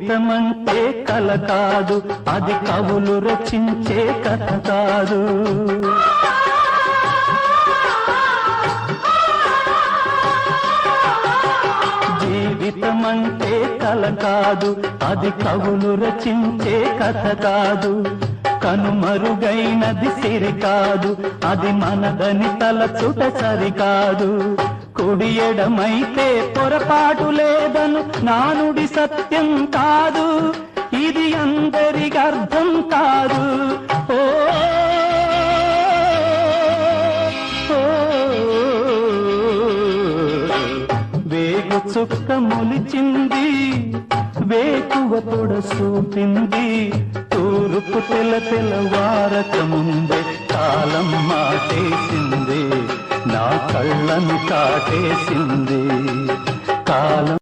జీవితమంటే కల కాదు, అది కవులు రచించే కథ కాదు. జీవితమంటే కల కాదు, అది కవులు రచించే కథ కాదు. కనుమరుగైనది సిరి కాదు, అది మనదని తలచుట సరికాదు. కుడి ఎడమైతే పొరపాటు లేదను నానుడి సత్యం కాదు, ఇది అందరికి అర్థం కాదు. ఓ వేగు చుక్క మొలిచింది, వేకువ పొడసూపింది, తూర్పు తెల్లవారక ముందే కాలం మాటేసింది, నా కళ్ళను కాటేసింది కాలం.